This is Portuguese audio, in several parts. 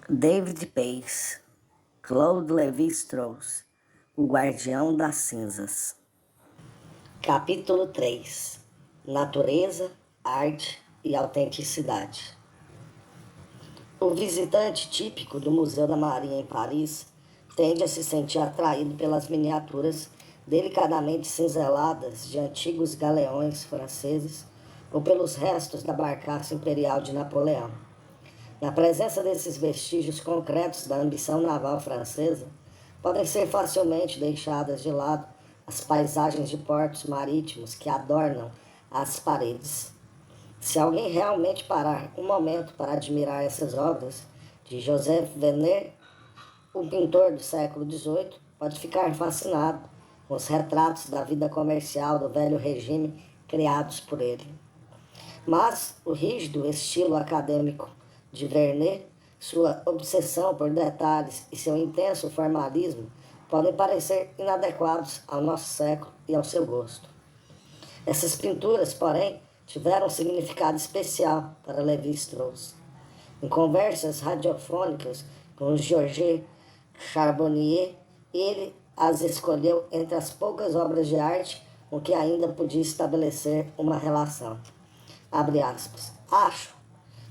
David Pace, Claude Lévi-Strauss, O Guardião das Cinzas. Capítulo 3. Natureza, arte e autenticidade. O visitante típico do Museu da Marinha em Paris tende a se sentir atraído pelas miniaturas delicadamente cinzeladas de antigos galeões franceses ou pelos restos da barcaça imperial de Napoleão. Na presença desses vestígios concretos da ambição naval francesa, podem ser facilmente deixadas de lado as paisagens de portos marítimos que adornam as paredes. Se alguém realmente parar um momento para admirar essas obras de Joseph Vernet, o pintor do século XVIII, pode ficar fascinado com os retratos da vida comercial do velho regime criados por ele. Mas o rígido estilo acadêmico de Vernet, sua obsessão por detalhes e seu intenso formalismo podem parecer inadequados ao nosso século e ao seu gosto. Essas pinturas, porém, tiveram um significado especial para Lévi-Strauss. Em conversas radiofônicas com Georges Charbonnier, ele as escolheu entre as poucas obras de arte com que ainda podia estabelecer uma relação. Abre aspas. Acho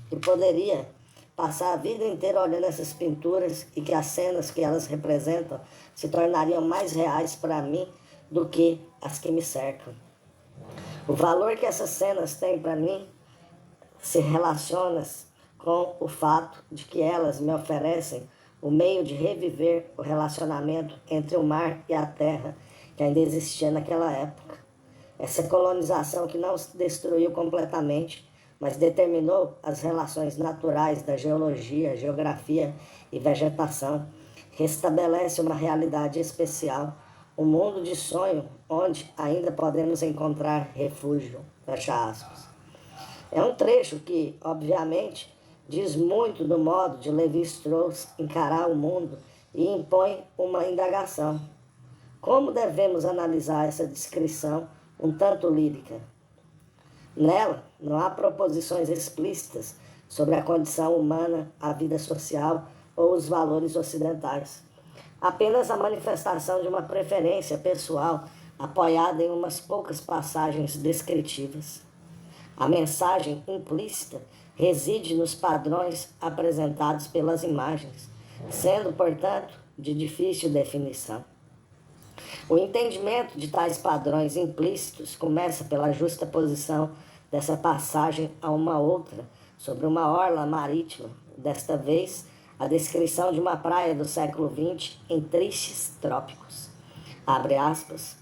que poderia passar a vida inteira olhando essas pinturas e que as cenas que elas representam se tornariam mais reais para mim do que as que me cercam. O valor que essas cenas têm para mim se relaciona com o fato de que elas me oferecem o meio de reviver o relacionamento entre o mar e a terra que ainda existia naquela época. Essa colonização que não se destruiu completamente, mas determinou as relações naturais da geologia, geografia e vegetação, restabelece uma realidade especial, um mundo de sonho onde ainda podemos encontrar refúgio. Fecha aspas. É um trecho que, obviamente, diz muito do modo de Lévi-Strauss encarar o mundo e impõe uma indagação. Como devemos analisar essa descrição um tanto lírica? Nela, não há proposições explícitas sobre a condição humana, a vida social ou os valores ocidentais. Apenas a manifestação de uma preferência pessoal apoiada em umas poucas passagens descritivas. A mensagem implícita reside nos padrões apresentados pelas imagens, sendo, portanto, de difícil definição. O entendimento de tais padrões implícitos começa pela justa posição dessa passagem a uma outra, sobre uma orla marítima, desta vez a descrição de uma praia do século XX em tristes trópicos. Abre aspas.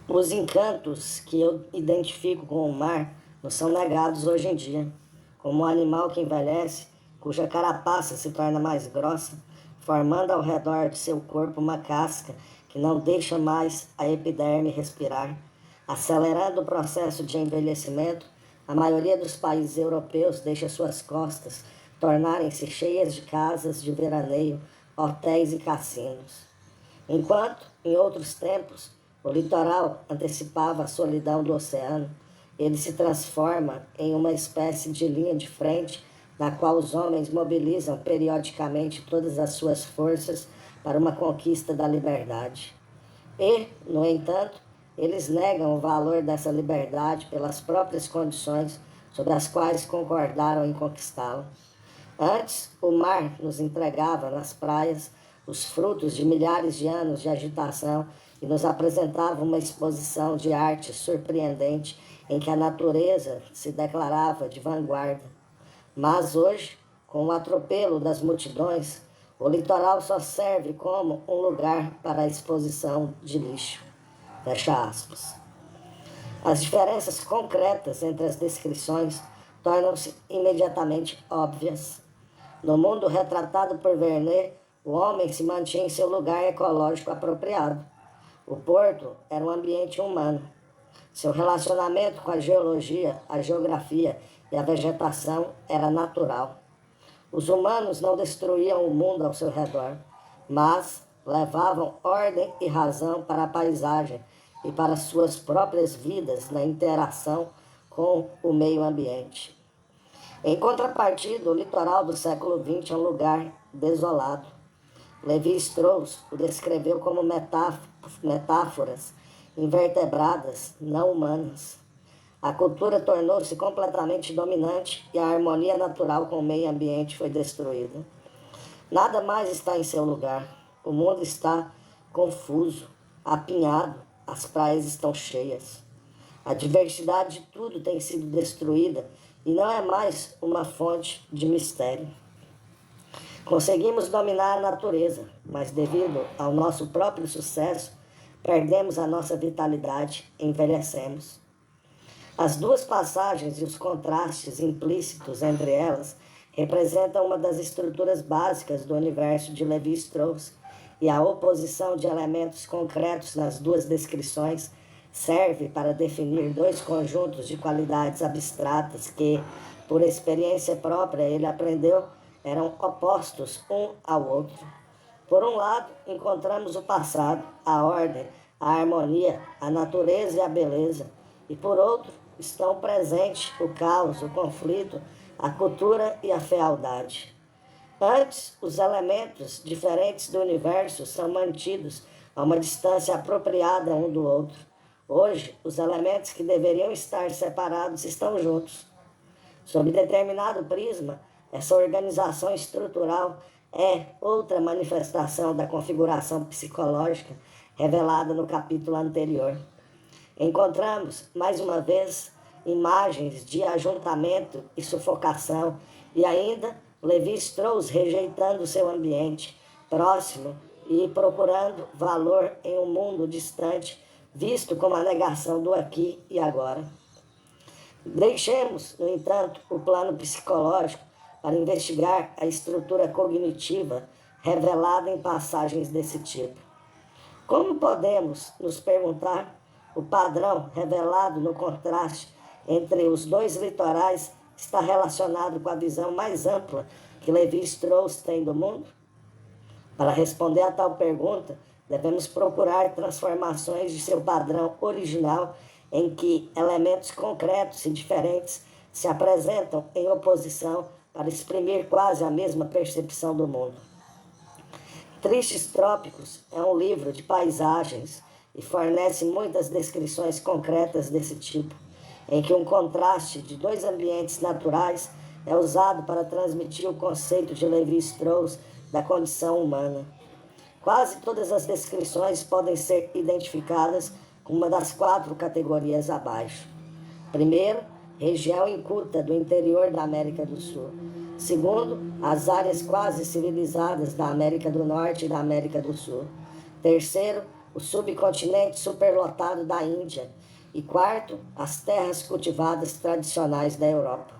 Os encantos que eu identifico com o mar nos são negados hoje em dia, como um animal que envelhece, cuja carapaça se torna mais grossa, formando ao redor de seu corpo uma casca que não deixa mais a epiderme respirar. Acelerando o processo de envelhecimento, a maioria dos países europeus deixa suas costas tornarem-se cheias de casas de veraneio, hotéis e cassinos. Enquanto, em outros tempos, o litoral antecipava a solidão do oceano, ele se transforma em uma espécie de linha de frente na qual os homens mobilizam periodicamente todas as suas forças para uma conquista da liberdade. E, no entanto, eles negam o valor dessa liberdade pelas próprias condições sobre as quais concordaram em conquistá-la. Antes, o mar nos entregava nas praias os frutos de milhares de anos de agitação e nos apresentava uma exposição de arte surpreendente em que a natureza se declarava de vanguarda. Mas hoje, com o atropelo das multidões, o litoral só serve como um lugar para a exposição de lixo. Fecha aspas. As diferenças concretas entre as descrições tornam-se imediatamente óbvias. No mundo retratado por Vernet, o homem se mantinha em seu lugar ecológico apropriado. O porto era um ambiente humano. Seu relacionamento com a geologia, a geografia e a vegetação era natural. Os humanos não destruíam o mundo ao seu redor, mas levavam ordem e razão para a paisagem e para suas próprias vidas na interação com o meio ambiente. Em contrapartida, o litoral do século XX é um lugar desolado. Levi-Strauss o descreveu como metáforas invertebradas, não humanas. A cultura tornou-se completamente dominante e a harmonia natural com o meio ambiente foi destruída. Nada mais está em seu lugar. O mundo está confuso, apinhado, as praias estão cheias. A diversidade de tudo tem sido destruída e não é mais uma fonte de mistério. Conseguimos dominar a natureza, mas devido ao nosso próprio sucesso, perdemos a nossa vitalidade e envelhecemos. As duas passagens e os contrastes implícitos entre elas representam uma das estruturas básicas do universo de Levi-Strauss, e a oposição de elementos concretos nas duas descrições serve para definir dois conjuntos de qualidades abstratas que, por experiência própria, ele aprendeu eram opostos um ao outro. Por um lado, encontramos o passado, a ordem, a harmonia, a natureza e a beleza, e por outro, estão presentes o caos, o conflito, a cultura e a fealdade. Antes, os elementos diferentes do universo são mantidos a uma distância apropriada um do outro. Hoje, os elementos que deveriam estar separados estão juntos. Sob determinado prisma, essa organização estrutural é outra manifestação da configuração psicológica revelada no capítulo anterior. Encontramos, mais uma vez, imagens de ajuntamento e sufocação, e ainda Levi-Strauss rejeitando seu ambiente próximo e procurando valor em um mundo distante, visto como a negação do aqui e agora. Deixemos, no entanto, o plano psicológico para investigar a estrutura cognitiva revelada em passagens desse tipo. Como podemos nos perguntar o padrão revelado no contraste entre os dois litorais está relacionado com a visão mais ampla que Levi-Strauss tem do mundo? Para responder a tal pergunta, devemos procurar transformações de seu padrão original em que elementos concretos e diferentes se apresentam em oposição para exprimir quase a mesma percepção do mundo. Tristes Trópicos é um livro de paisagens e fornece muitas descrições concretas desse tipo, em que um contraste de dois ambientes naturais é usado para transmitir o conceito de Levi-Strauss da condição humana. Quase todas as descrições podem ser identificadas com uma das 4 categorias abaixo. Primeiro, região inculta do interior da América do Sul. Segundo, as áreas quase civilizadas da América do Norte e da América do Sul. Terceiro, o subcontinente superlotado da Índia. E quarto, as terras cultivadas tradicionais da Europa.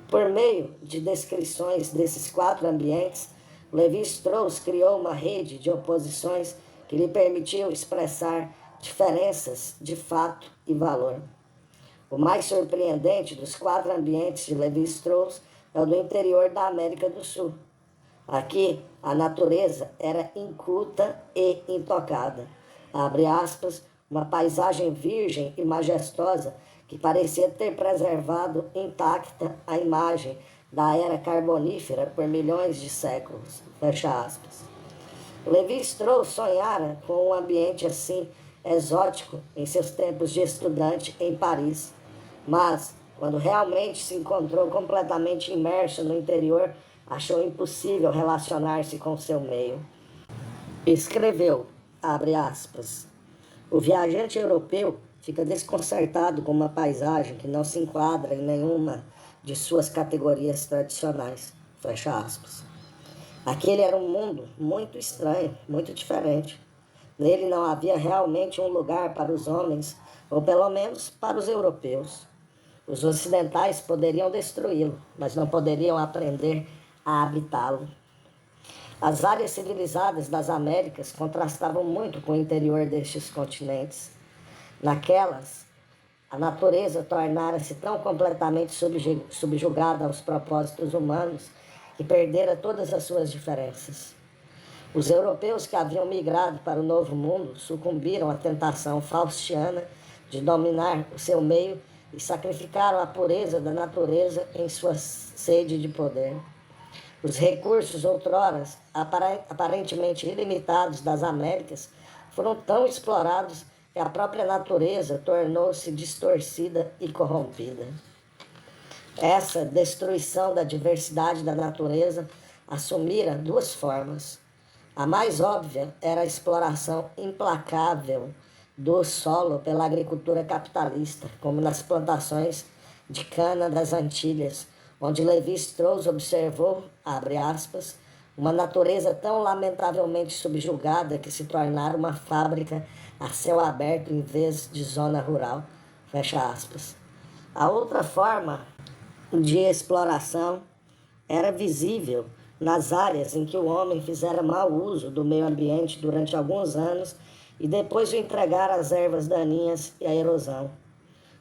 Por meio de descrições desses 4 ambientes, Levi-Strauss criou uma rede de oposições que lhe permitiu expressar diferenças de fato e valor. O mais surpreendente dos 4 ambientes de Levi-Strauss é o do interior da América do Sul. Aqui, a natureza era inculta e intocada. Abre aspas, uma paisagem virgem e majestosa que parecia ter preservado intacta a imagem da era carbonífera por milhões de séculos. Fecha aspas. Levi-Strauss sonhara com um ambiente assim exótico em seus tempos de estudante em Paris, mas quando realmente se encontrou completamente imerso no interior, achou impossível relacionar-se com seu meio. Escreveu, abre aspas, o viajante europeu fica desconcertado com uma paisagem que não se enquadra em nenhuma de suas categorias tradicionais, fecha aspas. Aquele era um mundo muito estranho, muito diferente. Nele não havia realmente um lugar para os homens, ou pelo menos para os europeus. Os ocidentais poderiam destruí-lo, mas não poderiam aprender a habitá-lo. As áreas civilizadas das Américas contrastavam muito com o interior destes continentes. Naquelas, a natureza tornara-se tão completamente subjugada aos propósitos humanos que perdera todas as suas diferenças. Os europeus que haviam migrado para o Novo Mundo sucumbiram à tentação faustiana de dominar o seu meio e sacrificaram a pureza da natureza em sua sede de poder. Os recursos outrora aparentemente ilimitados das Américas foram tão explorados que a própria natureza tornou-se distorcida e corrompida. Essa destruição da diversidade da natureza assumira duas formas. A mais óbvia era a exploração implacável do solo pela agricultura capitalista, como nas plantações de cana das Antilhas, onde Levi-Strauss observou, abre aspas, uma natureza tão lamentavelmente subjugada que se tornara uma fábrica a céu aberto em vez de zona rural, fecha aspas. A outra forma de exploração era visível nas áreas em que o homem fizera mau uso do meio ambiente durante alguns anos e depois de entregar às ervas daninhas e à erosão.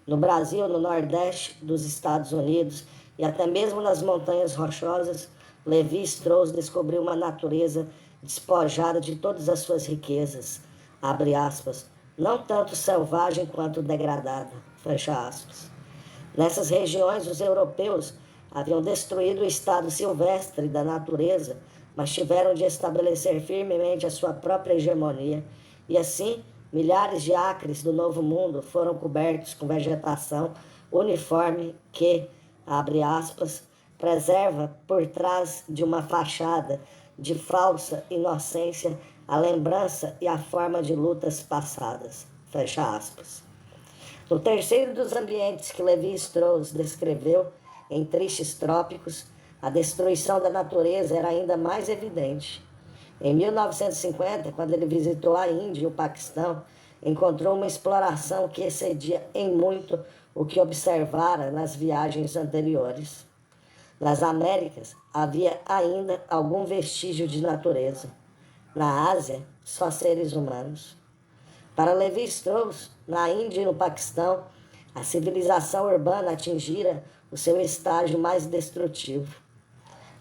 No Brasil, no Nordeste dos Estados Unidos e até mesmo nas montanhas rochosas, Levi-Strauss descobriu uma natureza despojada de todas as suas riquezas, abre aspas, não tanto selvagem quanto degradada, fecha aspas. Nessas regiões, os europeus haviam destruído o estado silvestre da natureza, mas tiveram de estabelecer firmemente a sua própria hegemonia, e assim milhares de acres do Novo Mundo foram cobertos com vegetação uniforme que, abre aspas, preserva por trás de uma fachada de falsa inocência a lembrança e a forma de lutas passadas, fecha aspas. No terceiro dos ambientes que Levi-Strauss descreveu, em Tristes Trópicos, a destruição da natureza era ainda mais evidente. Em 1950, quando ele visitou a Índia e o Paquistão, encontrou uma exploração que excedia em muito o que observara nas viagens anteriores. Nas Américas, havia ainda algum vestígio de natureza. Na Ásia, só seres humanos. Para Levi-Strauss, na Índia e no Paquistão, a civilização urbana atingira o seu estágio mais destrutivo.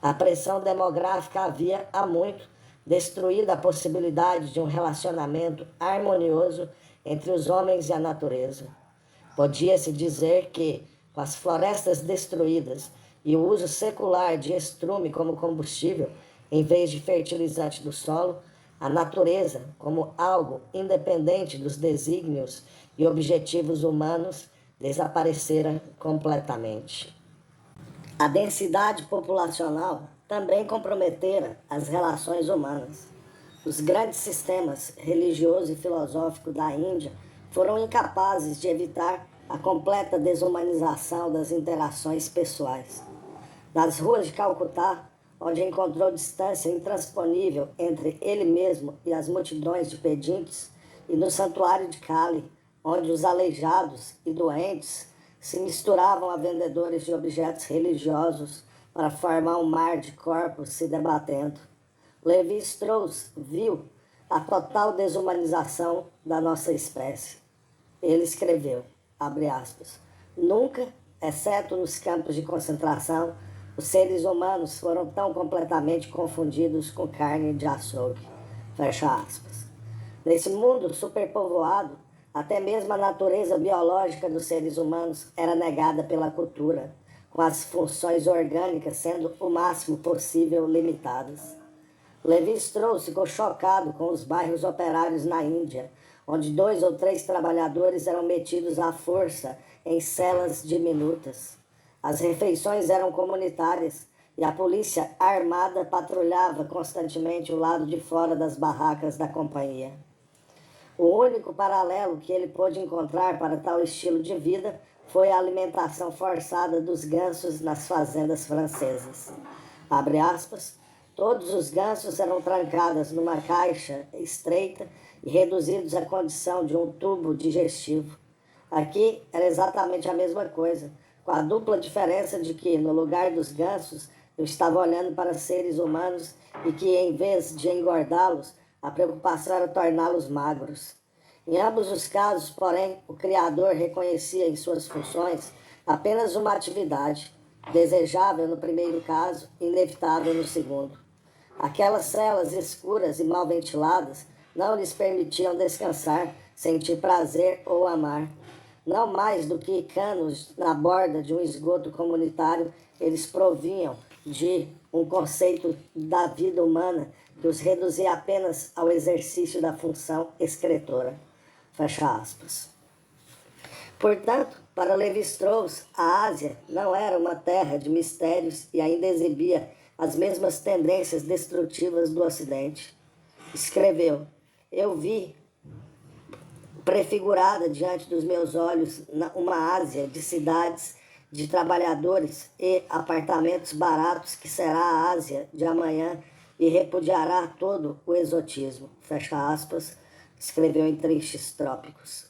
A pressão demográfica havia, há muito, destruído a possibilidade de um relacionamento harmonioso entre os homens e a natureza. Podia-se dizer que, com as florestas destruídas e o uso secular de estrume como combustível, em vez de fertilizante do solo, a natureza, como algo independente dos desígnios e objetivos humanos, desaparecera completamente. A densidade populacional também comprometera as relações humanas. Os grandes sistemas religioso e filosófico da Índia foram incapazes de evitar a completa desumanização das interações pessoais. Nas ruas de Calcutá, onde encontrou distância intransponível entre ele mesmo e as multidões de pedintes, e no santuário de Kali, onde os aleijados e doentes se misturavam a vendedores de objetos religiosos para formar um mar de corpos se debatendo. Levi-Strauss viu a total desumanização da nossa espécie. Ele escreveu, abre aspas, nunca, exceto nos campos de concentração, os seres humanos foram tão completamente confundidos com carne de açougue, fecha aspas. Nesse mundo superpovoado, até mesmo a natureza biológica dos seres humanos era negada pela cultura, com as funções orgânicas sendo o máximo possível limitadas. Levi-Strauss ficou chocado com os bairros operários na Índia, onde 2 ou 3 trabalhadores eram metidos à força em celas diminutas. As refeições eram comunitárias e a polícia armada patrulhava constantemente o lado de fora das barracas da companhia. O único paralelo que ele pôde encontrar para tal estilo de vida foi a alimentação forçada dos gansos nas fazendas francesas. Abre aspas, todos os gansos eram trancados numa caixa estreita e reduzidos à condição de um tubo digestivo. Aqui era exatamente a mesma coisa, com a dupla diferença de que, no lugar dos gansos, eu estava olhando para seres humanos e que, em vez de engordá-los, a preocupação era torná-los magros. Em ambos os casos, porém, o Criador reconhecia em suas funções apenas uma atividade, desejável no primeiro caso, inevitável no segundo. Aquelas celas escuras e mal ventiladas não lhes permitiam descansar, sentir prazer ou amar. não mais do que canos na borda de um esgoto comunitário, eles provinham de um conceito da vida humana que os reduzia apenas ao exercício da função excretora. Fecha aspas. Portanto, para Levi-Strauss, a Ásia não era uma terra de mistérios e ainda exibia as mesmas tendências destrutivas do Ocidente. Escreveu: eu vi prefigurada diante dos meus olhos uma Ásia de cidades, de trabalhadores e apartamentos baratos que será a Ásia de amanhã e repudiará todo o exotismo. Fecha aspas, escreveu em Tristes Trópicos.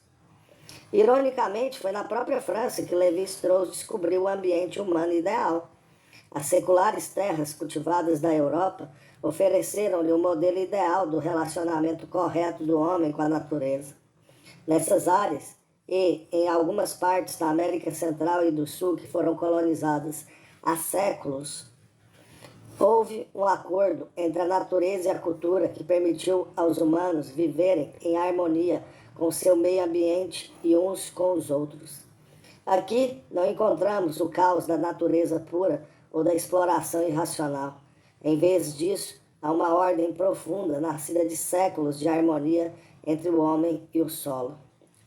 Ironicamente, foi na própria França que Lévi-Strauss descobriu o ambiente humano ideal. As seculares terras cultivadas da Europa ofereceram-lhe o modelo ideal do relacionamento correto do homem com a natureza. Nessas áreas, e em algumas partes da América Central e do Sul que foram colonizadas há séculos, houve um acordo entre a natureza e a cultura que permitiu aos humanos viverem em harmonia com o seu meio ambiente e uns com os outros. Aqui não encontramos o caos da natureza pura ou da exploração irracional. Em vez disso, há uma ordem profunda nascida de séculos de harmonia entre o homem e o solo.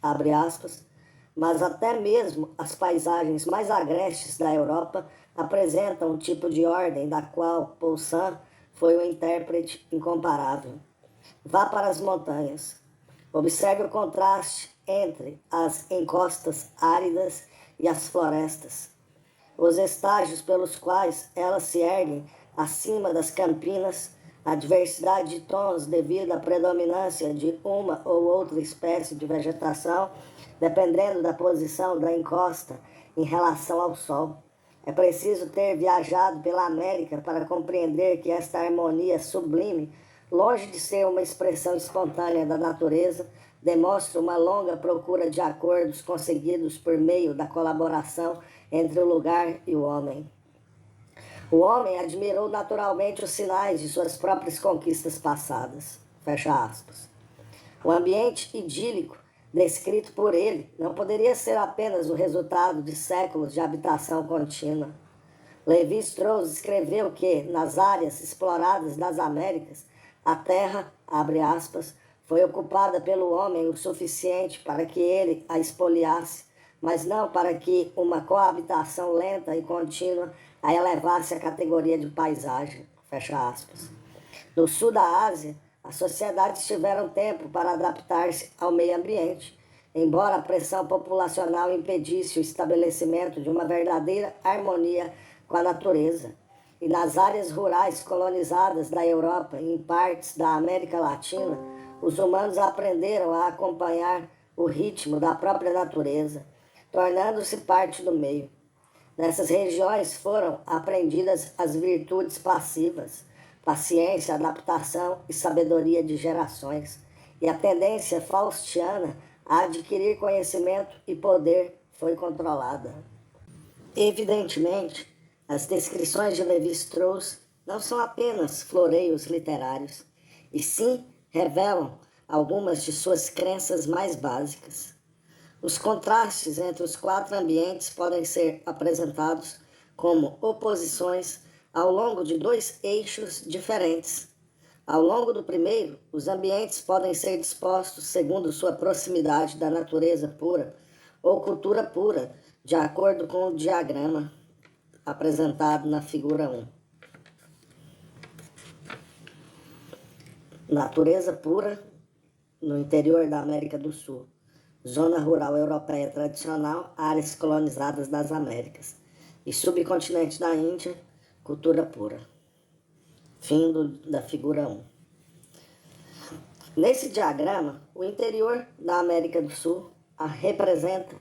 Abre aspas. Mas até mesmo as paisagens mais agrestes da Europa apresentam um tipo de ordem da qual Poussin foi um intérprete incomparável. Vá para as montanhas. Observe o contraste entre as encostas áridas e as florestas, os estágios pelos quais elas se erguem acima das campinas, a diversidade de tons devido à predominância de uma ou outra espécie de vegetação, dependendo da posição da encosta em relação ao sol. É preciso ter viajado pela América para compreender que esta harmonia sublime, longe de ser uma expressão espontânea da natureza, demonstra uma longa procura de acordos conseguidos por meio da colaboração entre o lugar e o homem. O homem admirou naturalmente os sinais de suas próprias conquistas passadas. Fecha aspas. O ambiente idílico descrito por ele não poderia ser apenas o resultado de séculos de habitação contínua. Lévi-Strauss escreveu que, nas áreas exploradas das Américas, a terra, abre aspas, foi ocupada pelo homem o suficiente para que ele a espoliasse, mas não para que uma coabitação lenta e contínua a elevasse à categoria de paisagem. Fecha aspas. No sul da Ásia, as sociedades tiveram tempo para adaptar-se ao meio ambiente, embora a pressão populacional impedisse o estabelecimento de uma verdadeira harmonia com a natureza. E nas áreas rurais colonizadas da Europa e em partes da América Latina, os humanos aprenderam a acompanhar o ritmo da própria natureza, tornando-se parte do meio. Nessas regiões foram aprendidas as virtudes passivas, paciência, adaptação e sabedoria de gerações, e a tendência faustiana a adquirir conhecimento e poder foi controlada. Evidentemente, as descrições de Lévi-Strauss não são apenas floreios literários, e sim revelam algumas de suas crenças mais básicas. Os contrastes entre os quatro ambientes podem ser apresentados como oposições ao longo de dois eixos diferentes. Ao longo do primeiro, os ambientes podem ser dispostos segundo sua proximidade da natureza pura ou cultura pura, de acordo com o diagrama apresentado na figura 1. Natureza pura no interior da América do Sul. Zona rural europeia tradicional, áreas colonizadas das Américas. E subcontinente da Índia, cultura pura. Fim da figura 1. Nesse diagrama, o interior da América do Sul representa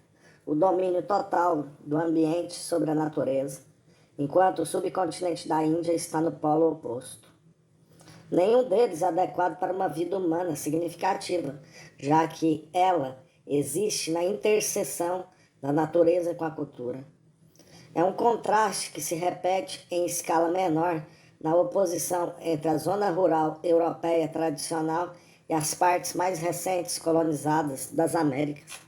o domínio total do ambiente sobre a natureza, enquanto o subcontinente da Índia está no polo oposto. Nenhum deles é adequado para uma vida humana significativa, já que ela existe na interseção da natureza com a cultura. É um contraste que se repete em escala menor na oposição entre a zona rural europeia tradicional e as partes mais recentes colonizadas das Américas.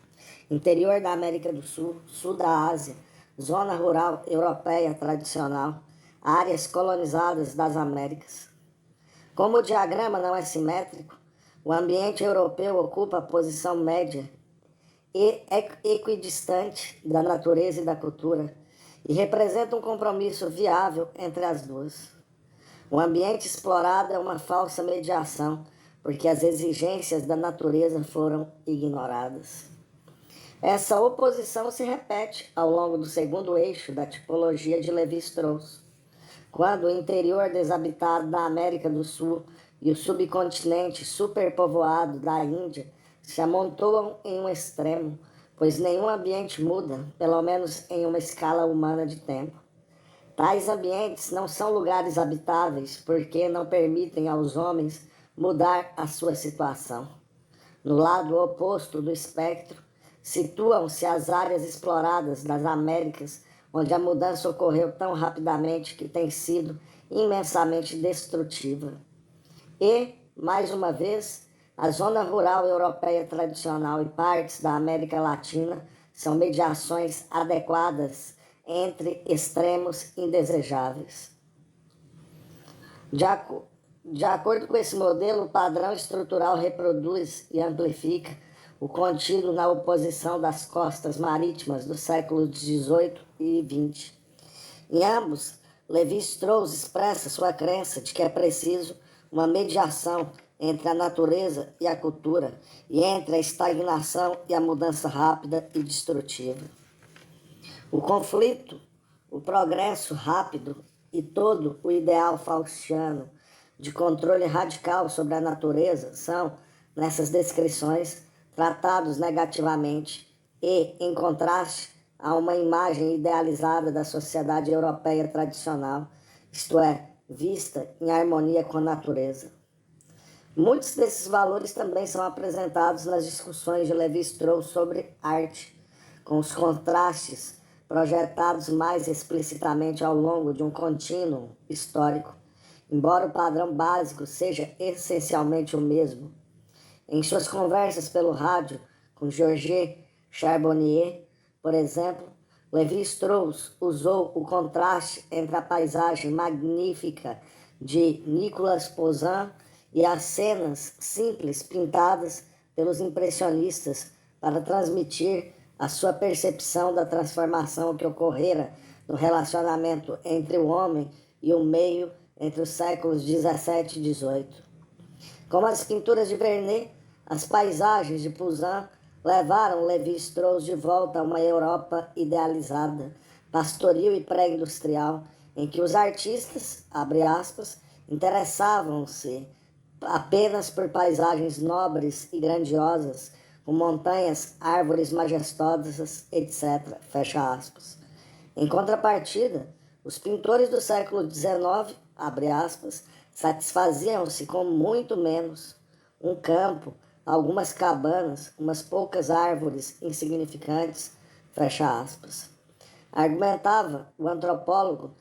interior da América do Sul, sul da Ásia, zona rural europeia tradicional, áreas colonizadas das Américas. Como o diagrama não é simétrico, o ambiente europeu ocupa a posição média e equidistante da natureza e da cultura e representa um compromisso viável entre as duas. O ambiente explorado é uma falsa mediação, porque as exigências da natureza foram ignoradas. Essa oposição se repete ao longo do segundo eixo da tipologia de Levi-Strauss, quando o interior desabitado da América do Sul e o subcontinente superpovoado da Índia se amontoam em um extremo, pois nenhum ambiente muda, pelo menos em uma escala humana de tempo. Tais ambientes não são lugares habitáveis porque não permitem aos homens mudar a sua situação. No lado oposto do espectro, situam-se as áreas exploradas das Américas, onde a mudança ocorreu tão rapidamente que tem sido imensamente destrutiva. E, mais uma vez, a zona rural europeia tradicional e partes da América Latina são mediações adequadas entre extremos indesejáveis. De acordo com esse modelo, o padrão estrutural reproduz e amplifica o contido na oposição das costas marítimas do século XVIII e XX. Em ambos, Levi-Strauss expressa sua crença de que é preciso uma mediação entre a natureza e a cultura e entre a estagnação e a mudança rápida e destrutiva. O conflito, o progresso rápido e todo o ideal faustiano de controle radical sobre a natureza são, nessas descrições, tratados negativamente e, em contraste, a uma imagem idealizada da sociedade europeia tradicional, isto é, vista em harmonia com a natureza. Muitos desses valores também são apresentados nas discussões de Levi-Strauss sobre arte, com os contrastes projetados mais explicitamente ao longo de um contínuo histórico, embora o padrão básico seja essencialmente o mesmo. Em suas conversas pelo rádio com Georges Charbonnier, por exemplo, Levi-Strauss usou o contraste entre a paisagem magnífica de Nicolas Poussin e as cenas simples pintadas pelos impressionistas para transmitir a sua percepção da transformação que ocorrera no relacionamento entre o homem e o meio entre os séculos 17 e 18. Como as pinturas de Vernet, as paisagens de Poussin levaram Levi-Strauss de volta a uma Europa idealizada, pastoril e pré-industrial, em que os artistas, abre aspas, interessavam-se apenas por paisagens nobres e grandiosas, com montanhas, árvores majestosas, etc. Fecha aspas. Em contrapartida, os pintores do século XIX, abre aspas, satisfaziam-se com muito menos: um campo, algumas cabanas, umas poucas árvores insignificantes, fecha aspas. Argumentava o antropólogo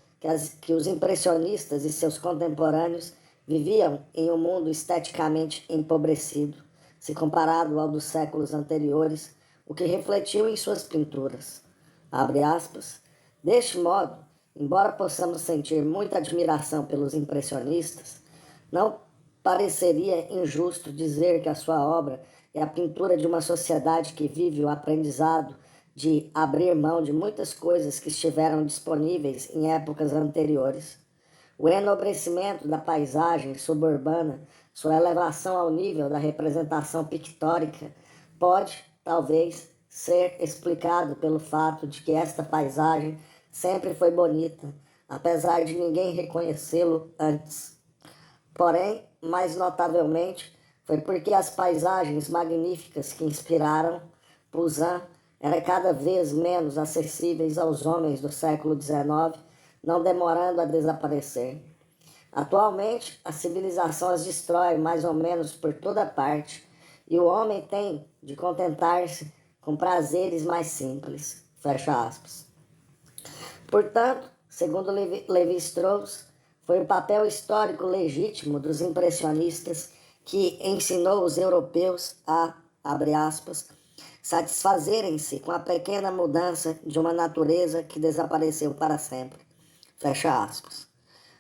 que os impressionistas e seus contemporâneos viviam em um mundo esteticamente empobrecido, se comparado ao dos séculos anteriores, o que refletiu em suas pinturas. Abre aspas. Deste modo, embora possamos sentir muita admiração pelos impressionistas, não pareceria injusto dizer que a sua obra é a pintura de uma sociedade que vive o aprendizado de abrir mão de muitas coisas que estiveram disponíveis em épocas anteriores. O enobrecimento da paisagem suburbana, sua elevação ao nível da representação pictórica, pode, talvez, ser explicado pelo fato de que esta paisagem sempre foi bonita, apesar de ninguém reconhecê-lo antes. Porém, mais notavelmente, foi porque as paisagens magníficas que inspiraram Poussin eram cada vez menos acessíveis aos homens do século XIX, não demorando a desaparecer. Atualmente, a civilização as destrói mais ou menos por toda parte, e o homem tem de contentar-se com prazeres mais simples. Fecha aspas. Portanto, segundo Levi-Strauss, foi o papel histórico legítimo dos impressionistas que ensinou os europeus a, abre aspas, satisfazerem-se com a pequena mudança de uma natureza que desapareceu para sempre. Fecha aspas.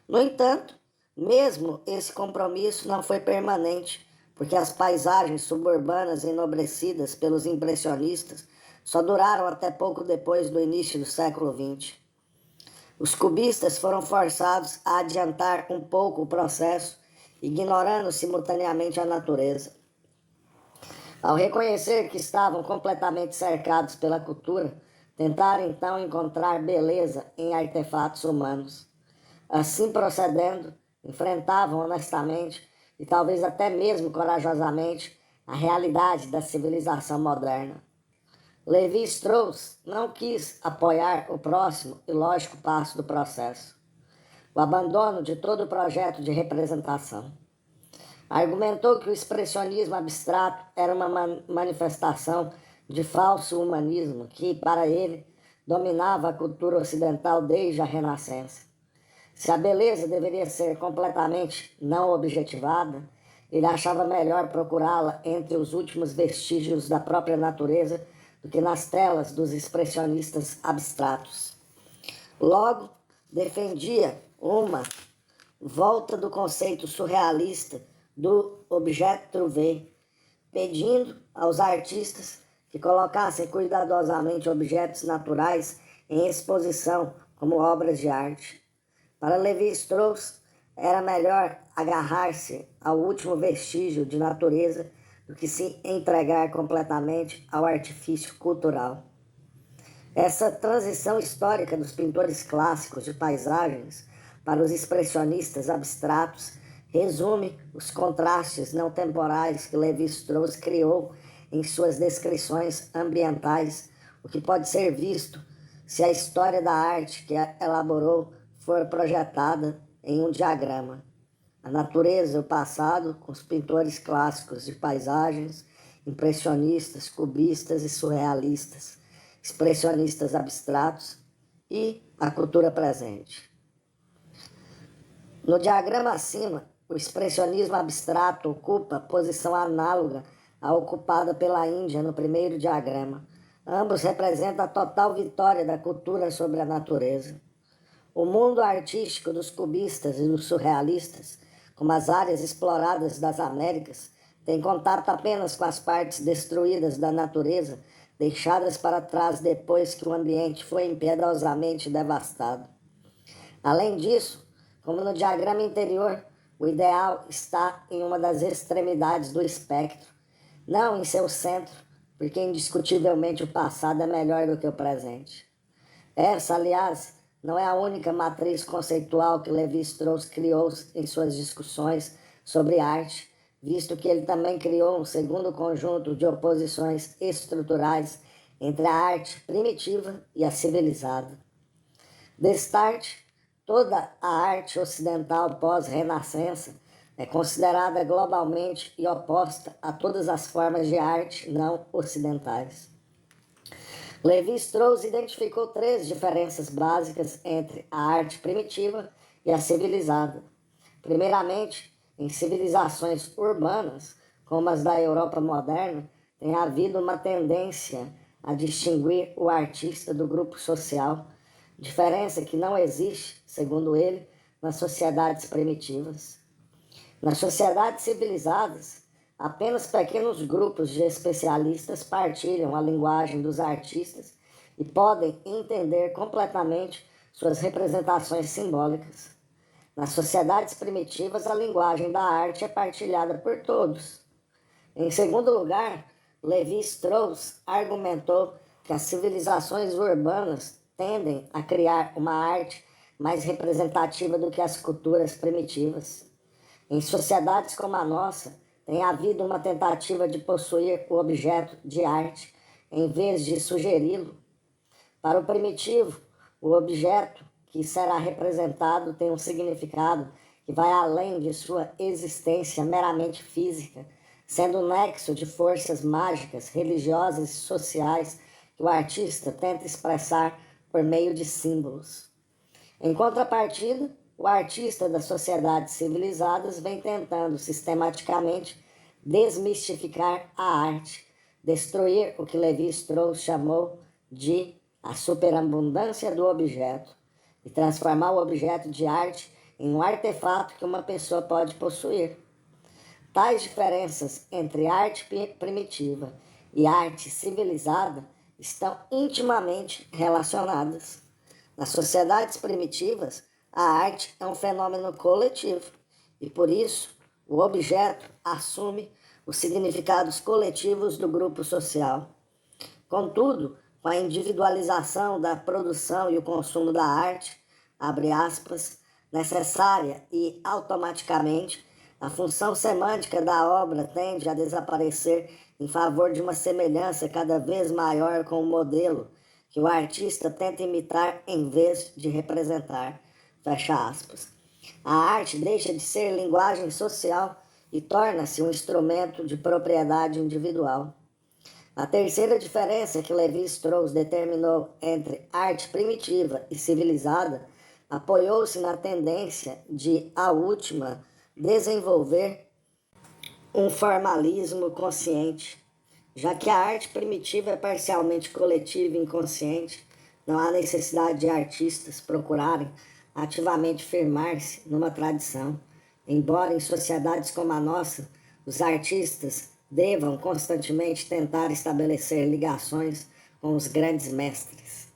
No entanto, mesmo esse compromisso não foi permanente, porque as paisagens suburbanas enobrecidas pelos impressionistas só duraram até pouco depois do início do século XX. Os cubistas foram forçados a adiantar um pouco o processo, ignorando simultaneamente a natureza. Ao reconhecer que estavam completamente cercados pela cultura, tentaram então encontrar beleza em artefatos humanos. Assim procedendo, enfrentavam honestamente e talvez até mesmo corajosamente a realidade da civilização moderna. Levi-Strauss não quis apoiar o próximo e lógico passo do processo, o abandono de todo o projeto de representação. Argumentou que o expressionismo abstrato era uma manifestação de falso humanismo que, para ele, dominava a cultura ocidental desde a Renascença. Se a beleza deveria ser completamente não objetivada, ele achava melhor procurá-la entre os últimos vestígios da própria natureza do que nas telas dos expressionistas abstratos. Logo, defendia uma volta do conceito surrealista do objet trouvé, pedindo aos artistas que colocassem cuidadosamente objetos naturais em exposição como obras de arte. Para Levi-Strauss, era melhor agarrar-se ao último vestígio de natureza do que se entregar completamente ao artifício cultural. Essa transição histórica dos pintores clássicos de paisagens para os expressionistas abstratos resume os contrastes não temporais que Levi-Strauss criou em suas descrições ambientais, o que pode ser visto se a história da arte que elaborou for projetada em um diagrama. A natureza e o passado, com os pintores clássicos de paisagens, impressionistas, cubistas e surrealistas, expressionistas abstratos e a cultura presente. No diagrama acima, o expressionismo abstrato ocupa posição análoga à ocupada pela Índia no primeiro diagrama. Ambos representam a total vitória da cultura sobre a natureza. O mundo artístico dos cubistas e dos surrealistas, como as áreas exploradas das Américas, tem contato apenas com as partes destruídas da natureza, deixadas para trás depois que o ambiente foi impiedosamente devastado. Além disso, como no diagrama anterior, o ideal está em uma das extremidades do espectro, não em seu centro, porque indiscutivelmente o passado é melhor do que o presente. Essa, aliás, não é a única matriz conceitual que Levi-Strauss criou em suas discussões sobre arte, visto que ele também criou um segundo conjunto de oposições estruturais entre a arte primitiva e a civilizada. Destarte, toda a arte ocidental pós-renascença é considerada globalmente e oposta a todas as formas de arte não ocidentais. Levi-Strauss identificou 3 diferenças básicas entre a arte primitiva e a civilizada. Primeiramente, em civilizações urbanas, como as da Europa moderna, tem havido uma tendência a distinguir o artista do grupo social, diferença que não existe, segundo ele, nas sociedades primitivas. Nas sociedades civilizadas, apenas pequenos grupos de especialistas partilham a linguagem dos artistas e podem entender completamente suas representações simbólicas. Nas sociedades primitivas, a linguagem da arte é partilhada por todos. Em segundo lugar, Levi-Strauss argumentou que as civilizações urbanas tendem a criar uma arte mais representativa do que as culturas primitivas. Em sociedades como a nossa, tem havido uma tentativa de possuir o objeto de arte em vez de sugeri-lo. Para o primitivo, o objeto que será representado tem um significado que vai além de sua existência meramente física, sendo um nexo de forças mágicas, religiosas e sociais que o artista tenta expressar por meio de símbolos. Em contrapartida, o artista das sociedades civilizadas vem tentando sistematicamente desmistificar a arte, destruir o que Levi-Strauss chamou de a superabundância do objeto e transformar o objeto de arte em um artefato que uma pessoa pode possuir. Tais diferenças entre arte primitiva e arte civilizada estão intimamente relacionadas. Nas sociedades primitivas, a arte é um fenômeno coletivo e, por isso, o objeto assume os significados coletivos do grupo social. Contudo, com a individualização da produção e o consumo da arte, abre aspas, necessária e automaticamente, a função semântica da obra tende a desaparecer em favor de uma semelhança cada vez maior com o modelo que o artista tenta imitar em vez de representar. Fecha aspas. A arte deixa de ser linguagem social e torna-se um instrumento de propriedade individual. A terceira diferença que Levi-Strauss determinou entre arte primitiva e civilizada apoiou-se na tendência de a última desenvolver um formalismo consciente. Já que a arte primitiva é parcialmente coletiva e inconsciente, não há necessidade de artistas procurarem ativamente firmar-se numa tradição, embora em sociedades como a nossa, os artistas devam constantemente tentar estabelecer ligações com os grandes mestres.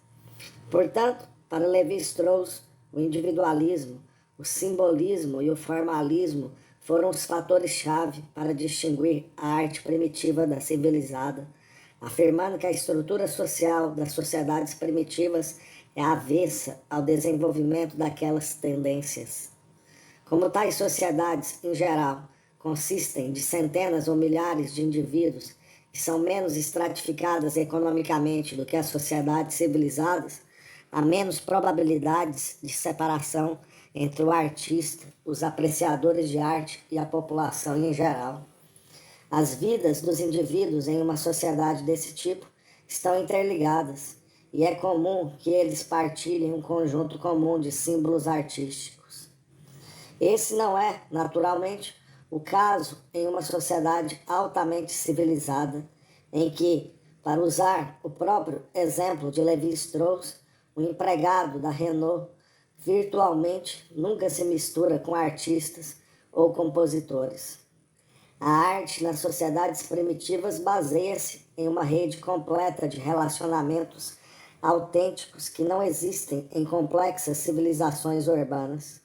Portanto, para Levi-Strauss, o individualismo, o simbolismo e o formalismo foram os fatores-chave para distinguir a arte primitiva da civilizada, afirmando que a estrutura social das sociedades primitivas é avessa ao desenvolvimento daquelas tendências. Como tais sociedades, em geral, consistem de centenas ou milhares de indivíduos que são menos estratificadas economicamente do que as sociedades civilizadas, há menos probabilidades de separação entre o artista, os apreciadores de arte e a população em geral. As vidas dos indivíduos em uma sociedade desse tipo estão interligadas e é comum que eles partilhem um conjunto comum de símbolos artísticos. Esse não é, naturalmente, o caso em uma sociedade altamente civilizada, em que, para usar o próprio exemplo de Levi-Strauss, o empregado da Renault virtualmente nunca se mistura com artistas ou compositores. A arte nas sociedades primitivas baseia-se em uma rede completa de relacionamentos autênticos que não existem em complexas civilizações urbanas.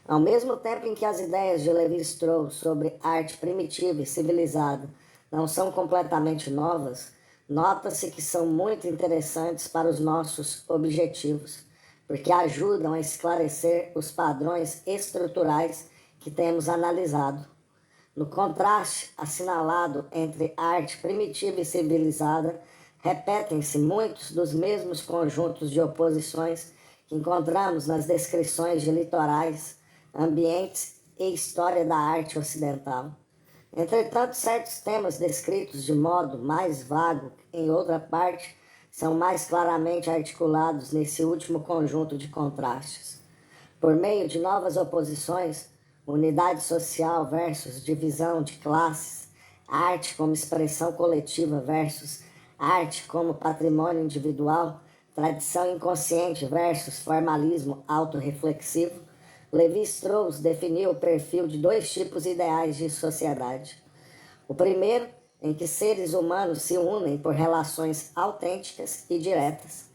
Ao mesmo tempo em que as ideias de Levi-Strauss sobre arte primitiva e civilizada não são completamente novas, nota-se que são muito interessantes para os nossos objetivos, porque ajudam a esclarecer os padrões estruturais que temos analisado. No contraste assinalado entre arte primitiva e civilizada, repetem-se muitos dos mesmos conjuntos de oposições que encontramos nas descrições de litorais, ambientes e história da arte ocidental. Entretanto, certos temas descritos de modo mais vago em outra parte são mais claramente articulados nesse último conjunto de contrastes. Por meio de novas oposições, unidade social versus divisão de classes, arte como expressão coletiva versus arte como patrimônio individual, tradição inconsciente versus formalismo autorreflexivo, Levi-Strauss definiu o perfil de dois tipos ideais de sociedade. O primeiro, em que seres humanos se unem por relações autênticas e diretas.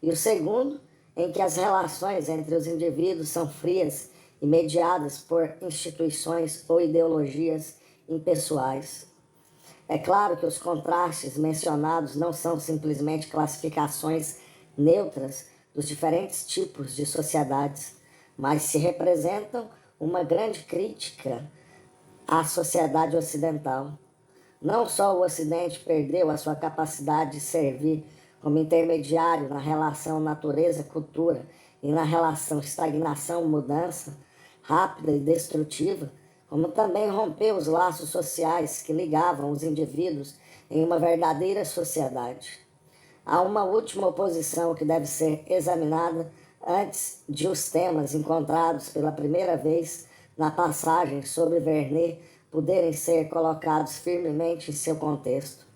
E o segundo, em que as relações entre os indivíduos são frias e mediadas por instituições ou ideologias impessoais. É claro que os contrastes mencionados não são simplesmente classificações neutras dos diferentes tipos de sociedades, mas se representam uma grande crítica à sociedade ocidental. Não só o Ocidente perdeu a sua capacidade de servir como intermediário na relação natureza-cultura e na relação estagnação-mudança, rápida e destrutiva, como também rompeu os laços sociais que ligavam os indivíduos em uma verdadeira sociedade. Há uma última oposição que deve ser examinada antes de os temas encontrados pela primeira vez na passagem sobre Vernet poderem ser colocados firmemente em seu contexto.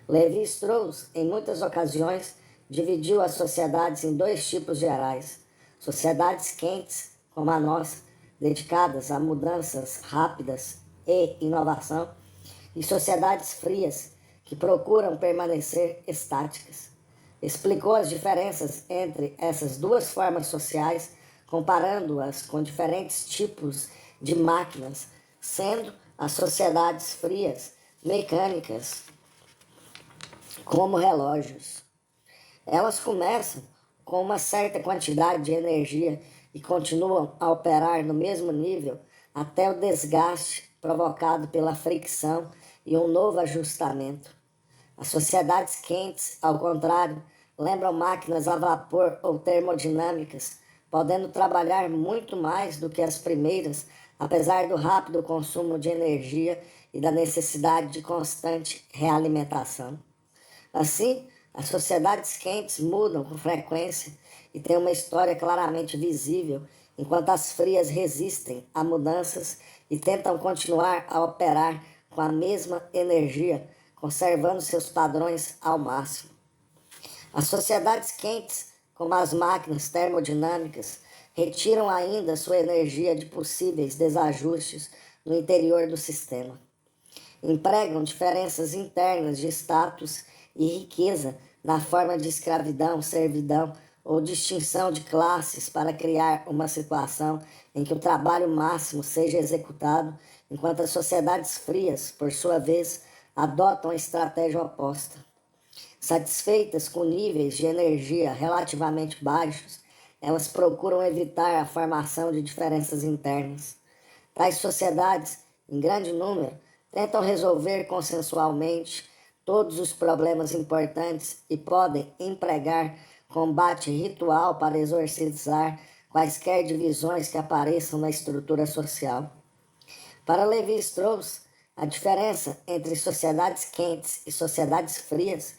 Levi-Strauss, em muitas ocasiões, dividiu as sociedades em dois tipos gerais: sociedades quentes, como a nossa, dedicadas a mudanças rápidas e inovação, e sociedades frias, que procuram permanecer estáticas. Explicou as diferenças entre essas duas formas sociais, comparando-as com diferentes tipos de máquinas, sendo as sociedades frias mecânicas, como relógios. Elas começam com uma certa quantidade de energia e continuam a operar no mesmo nível até o desgaste provocado pela fricção e um novo ajustamento. As sociedades quentes, ao contrário, lembram máquinas a vapor ou termodinâmicas, podendo trabalhar muito mais do que as primeiras, apesar do rápido consumo de energia e da necessidade de constante realimentação. Assim, as sociedades quentes mudam com frequência e têm uma história claramente visível, enquanto as frias resistem a mudanças e tentam continuar a operar com a mesma energia, conservando seus padrões ao máximo. As sociedades quentes, como as máquinas termodinâmicas, retiram ainda sua energia de possíveis desajustes no interior do sistema. Empregam diferenças internas de status e riqueza na forma de escravidão, servidão ou distinção de classes para criar uma situação em que o trabalho máximo seja executado, enquanto as sociedades frias, por sua vez, adotam a estratégia oposta. Satisfeitas com níveis de energia relativamente baixos, elas procuram evitar a formação de diferenças internas. Tais sociedades, em grande número, tentam resolver consensualmente todos os problemas importantes e podem empregar combate ritual para exorcizar quaisquer divisões que apareçam na estrutura social. Para Levi-Strauss, a diferença entre sociedades quentes e sociedades frias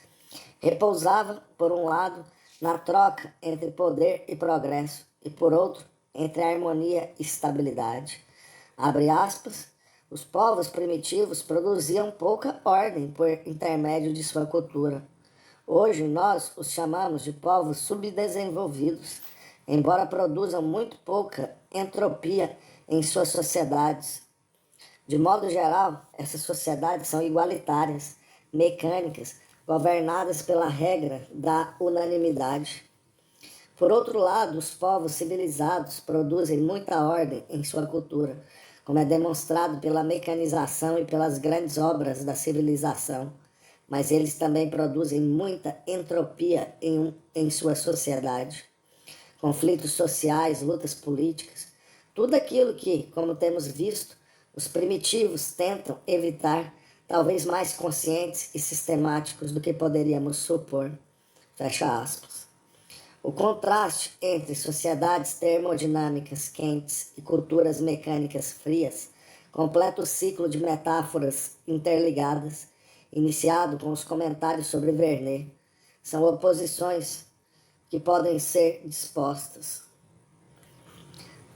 repousava, por um lado, na troca entre poder e progresso, e por outro, entre harmonia e estabilidade. Abre aspas, os povos primitivos produziam pouca ordem por intermédio de sua cultura. Hoje nós os chamamos de povos subdesenvolvidos, embora produzam muito pouca entropia em suas sociedades. De modo geral, essas sociedades são igualitárias, mecânicas, governadas pela regra da unanimidade. Por outro lado, os povos civilizados produzem muita ordem em sua cultura, como é demonstrado pela mecanização e pelas grandes obras da civilização, mas eles também produzem muita entropia em sua sociedade. Conflitos sociais, lutas políticas, tudo aquilo que, como temos visto, os primitivos tentam evitar, talvez mais conscientes e sistemáticos do que poderíamos supor. Fecha aspas. O contraste entre sociedades termodinâmicas quentes e culturas mecânicas frias completa o ciclo de metáforas interligadas, iniciado com os comentários sobre Vernet. São oposições que podem ser dispostas.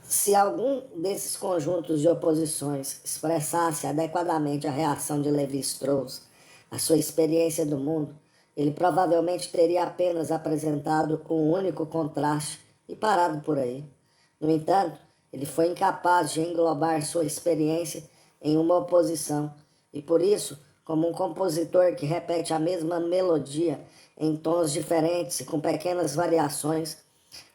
Se algum desses conjuntos de oposições expressasse adequadamente a reação de Levi-Strauss à sua experiência do mundo, ele provavelmente teria apenas apresentado um único contraste e parado por aí. No entanto, ele foi incapaz de englobar sua experiência em uma oposição, e por isso, como um compositor que repete a mesma melodia em tons diferentes e com pequenas variações,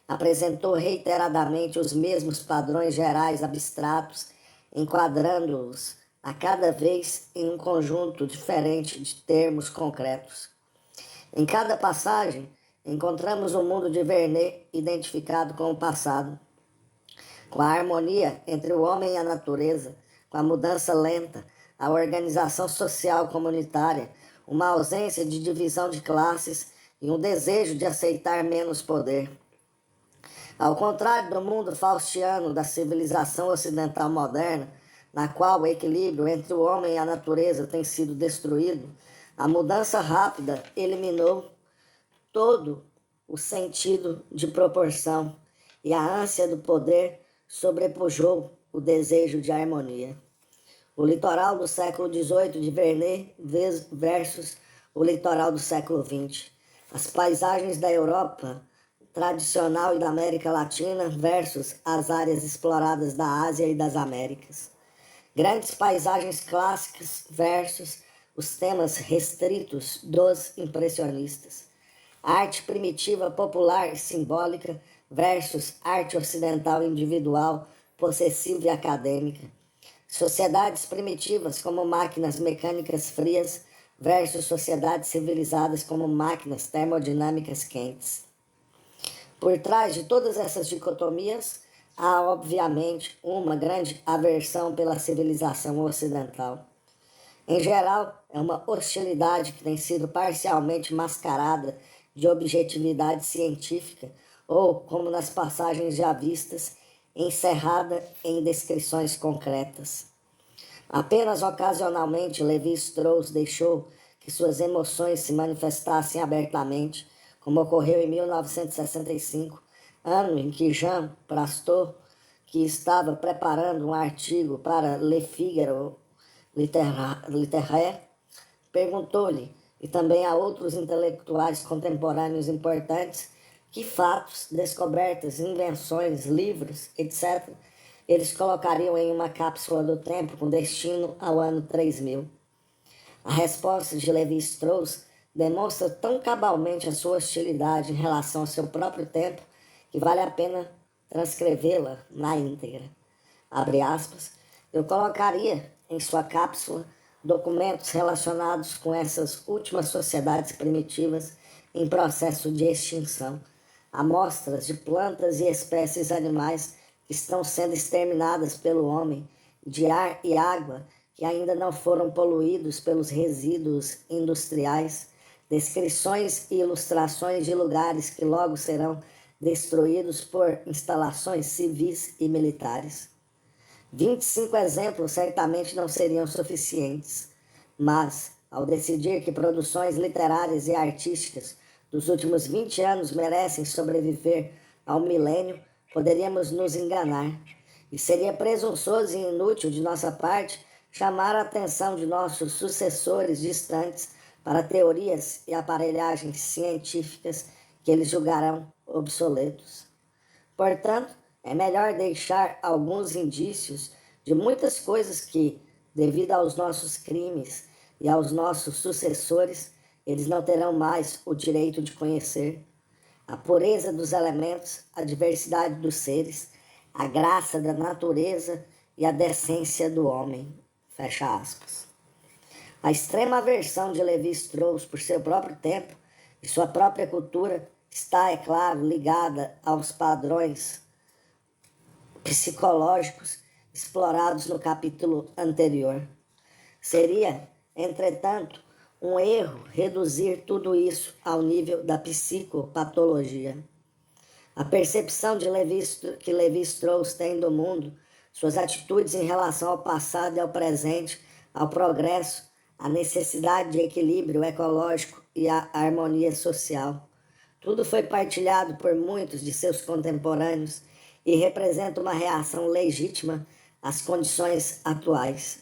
apresentou reiteradamente os mesmos padrões gerais abstratos, enquadrando-os a cada vez em um conjunto diferente de termos concretos. Em cada passagem, encontramos o mundo de Vernet identificado com o passado, com a harmonia entre o homem e a natureza, com a mudança lenta, a organização social comunitária, uma ausência de divisão de classes e um desejo de aceitar menos poder. Ao contrário do mundo faustiano da civilização ocidental moderna, na qual o equilíbrio entre o homem e a natureza tem sido destruído, a mudança rápida eliminou todo o sentido de proporção e a ânsia do poder sobrepujou o desejo de harmonia. O litoral do século XVIII de Vernet versus o litoral do século XX, as paisagens da Europa tradicional e da América Latina versus as áreas exploradas da Ásia e das Américas. Grandes paisagens clássicas versus os temas restritos dos impressionistas. Arte primitiva, popular e simbólica versus arte ocidental individual, possessiva e acadêmica. Sociedades primitivas como máquinas mecânicas frias versus sociedades civilizadas como máquinas termodinâmicas quentes. Por trás de todas essas dicotomias, há, obviamente, uma grande aversão pela civilização ocidental. Em geral, é uma hostilidade que tem sido parcialmente mascarada de objetividade científica ou, como nas passagens já vistas, encerrada em descrições concretas. Apenas ocasionalmente Levi-Strauss deixou que suas emoções se manifestassem abertamente, como ocorreu em 1965, ano em que Jean Prastour, que estava preparando um artigo para Le Figaro Littéraire, perguntou-lhe, e também a outros intelectuais contemporâneos importantes, que fatos, descobertas, invenções, livros, etc., eles colocariam em uma cápsula do tempo com destino ao ano 3000. A resposta de Levi-Strauss demonstra tão cabalmente a sua hostilidade em relação ao seu próprio tempo que vale a pena transcrevê-la na íntegra. Abre aspas, eu colocaria em sua cápsula documentos relacionados com essas últimas sociedades primitivas em processo de extinção, amostras de plantas e espécies animais que estão sendo exterminadas pelo homem, de ar e água que ainda não foram poluídos pelos resíduos industriais, descrições e ilustrações de lugares que logo serão destruídos por instalações civis e militares. 25 exemplos certamente não seriam suficientes, mas, ao decidir que produções literárias e artísticas dos últimos 20 anos merecem sobreviver ao milênio, poderíamos nos enganar, e seria presunçoso e inútil de nossa parte chamar a atenção de nossos sucessores distantes para teorias e aparelhagens científicas que eles julgarão obsoletos. Portanto, é melhor deixar alguns indícios de muitas coisas que, devido aos nossos crimes e aos nossos sucessores, eles não terão mais o direito de conhecer. A pureza dos elementos, a diversidade dos seres, a graça da natureza e a decência do homem. Fecha aspas. A extrema aversão de Levi-Strauss por seu próprio tempo e sua própria cultura está, é claro, ligada aos padrões psicológicos explorados no capítulo anterior. Seria, entretanto, um erro reduzir tudo isso ao nível da psicopatologia. A percepção que Levi-Strauss tem do mundo, suas atitudes em relação ao passado e ao presente, ao progresso, à necessidade de equilíbrio ecológico e à harmonia social. Tudo foi partilhado por muitos de seus contemporâneos e representa uma reação legítima às condições atuais.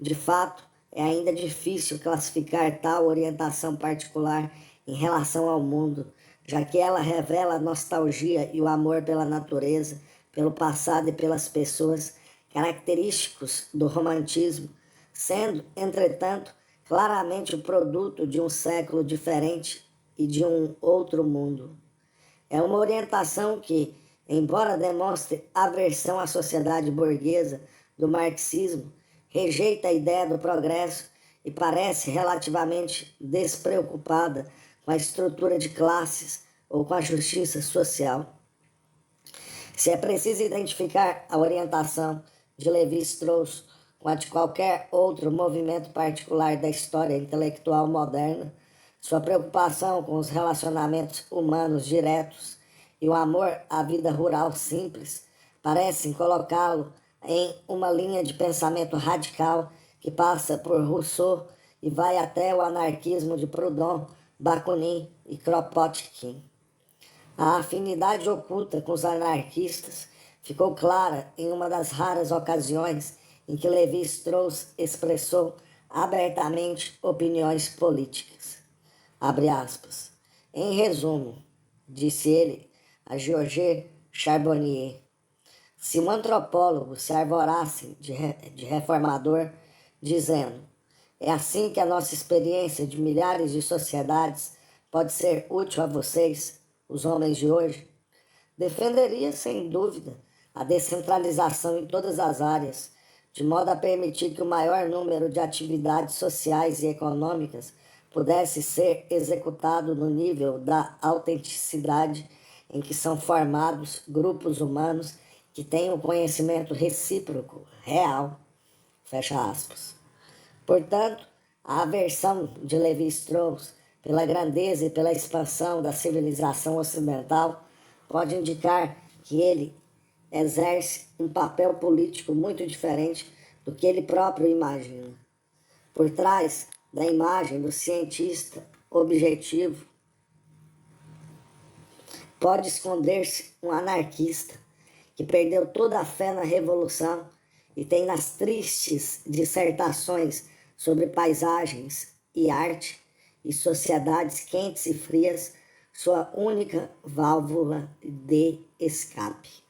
De fato, é ainda difícil classificar tal orientação particular em relação ao mundo, já que ela revela a nostalgia e o amor pela natureza, pelo passado e pelas pessoas, característicos do romantismo, sendo, entretanto, claramente o produto de um século diferente e de um outro mundo. É uma orientação que, embora demonstre aversão à sociedade burguesa do marxismo, rejeita a ideia do progresso e parece relativamente despreocupada com a estrutura de classes ou com a justiça social. Se é preciso identificar a orientação de Levi-Strauss com a de qualquer outro movimento particular da história intelectual moderna, sua preocupação com os relacionamentos humanos diretos e o amor à vida rural simples parecem colocá-lo em uma linha de pensamento radical que passa por Rousseau e vai até o anarquismo de Proudhon, Bakunin e Kropotkin. A afinidade oculta com os anarquistas ficou clara em uma das raras ocasiões em que Levi-Strauss expressou abertamente opiniões políticas. Abre aspas. Em resumo, disse ele a Georges Charbonnier, se um antropólogo se arvorasse de reformador, dizendo: é assim que a nossa experiência de milhares de sociedades pode ser útil a vocês, os homens de hoje, defenderia, sem dúvida, a descentralização em todas as áreas, de modo a permitir que o maior número de atividades sociais e econômicas pudesse ser executado no nível da autenticidade em que são formados grupos humanos que têm um conhecimento recíproco, real. Fecha aspas. Portanto, a aversão de Levi-Strauss pela grandeza e pela expansão da civilização ocidental pode indicar que ele exerce um papel político muito diferente do que ele próprio imagina. Por trás da imagem do cientista objetivo pode esconder-se um anarquista que perdeu toda a fé na revolução e tem nas tristes dissertações sobre paisagens e arte e sociedades quentes e frias sua única válvula de escape.